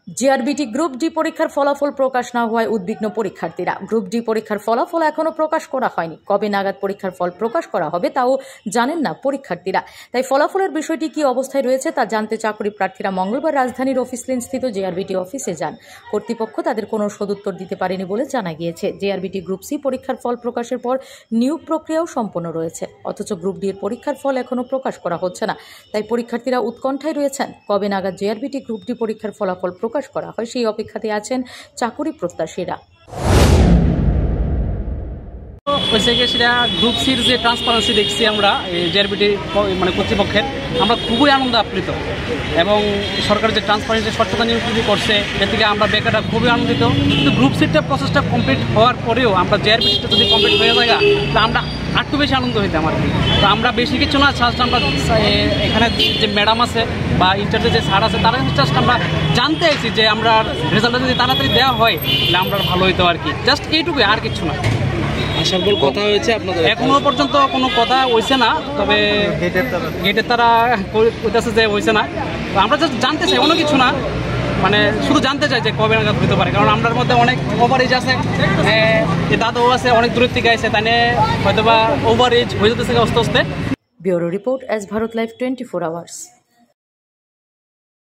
GRBT group D পরীক্ষার ফলাফল প্রকাশ না হওয়ায় উদ্বিগ্ন পরীক্ষার্থীরা। গ্রুপ ডি পরীক্ষার ফলাফল এখনো প্রকাশ করা হয়নি। কবে নাগাদ পরীক্ষার ফল প্রকাশ করা হবে তাও জানেন না পরীক্ষার্থীরা। তাই ফলাফলের বিষয়টি কি অবস্থায় রয়েছে তা জানতে চাকরি প্রার্থীরা মঙ্গলবার রাজধানীর অফিস লেন স্থিত জিআরবিটি অফিসে যান। কর্তৃপক্ষ তাদের কোনো সদুত্তর দিতে পারেনি বলে জানা গিয়েছে। জিআরবিটি গ্রুপ সি পরীক্ষার ফল প্রকাশের পর নিয়োগ প্রক্রিয়াও সম্পন্ন রয়েছে, অথচ গ্রুপ ডি এর পরীক্ষার ফল এখনো প্রকাশ করা হচ্ছে না। তাই পরীক্ষার্থীরা উৎকণ্ঠায় রয়েছেন। কবে নাগাদ জিআরবিটি গ্রুপ ডি পরীক্ষার ফলাফল প্রকাশ করা হয় সেই অপেক্ষাতে আছেন চাকুরি প্রত্যাশীরা। সেটা গ্রুপ সির যে ট্রান্সপারেন্সি দেখছি আমরা জিআরবিটি কর্তৃপক্ষের, আমরা খুবই আনন্দ আপ্লুত এবং সরকার যে ট্রান্সপারেন্সি স্বচ্ছতা নিয়োগ করছে এর থেকে আমরা বেকাররা খুবই আনন্দিত। কিন্তু গ্রুপ সিটটা প্রসেসটা কমপ্লিট হওয়ার পরেও আমরা জিআরবিটিটা যদি কমপ্লিট হয়ে যায় তা আমরা একটু বেশি আনন্দ হইতাম আর কি। তো আমরা বেশি কিছু না, জাস্ট আমরা এখানে যে ম্যাডাম আছে বা ইন্টারভিউ যে স্যার আছে তারা জাস্ট আমরা জানতে চাইছি যে আমরা রেজাল্টটা যদি তাড়াতাড়ি দেওয়া হয় তাহলে আমরা ভালো হইতো আর কি। জাস্ট এইটুকুই, আর কিছু না। সকল কথা হয়েছে আপনাদের? এখনো পর্যন্ত কোনো কথা হয়েছে না, তবে গেটের তারা কইতেছে যে হয়েছে না। তো আমরা জাস্ট জানতে চাই, অন্য কিছু না, মানে শুধু জানতে চাই যে কবে নাগাদ হতে পারে। কারণ আমরার মধ্যে অনেক ওভার এজ আছে, দাদাও আছে অনেক দূরের থেকে আছে, তাই হয়তো বা ওভার এজ হয়ে যেতেছে আস্তে আস্তে। Bureau report, S Bharat live 24 hours.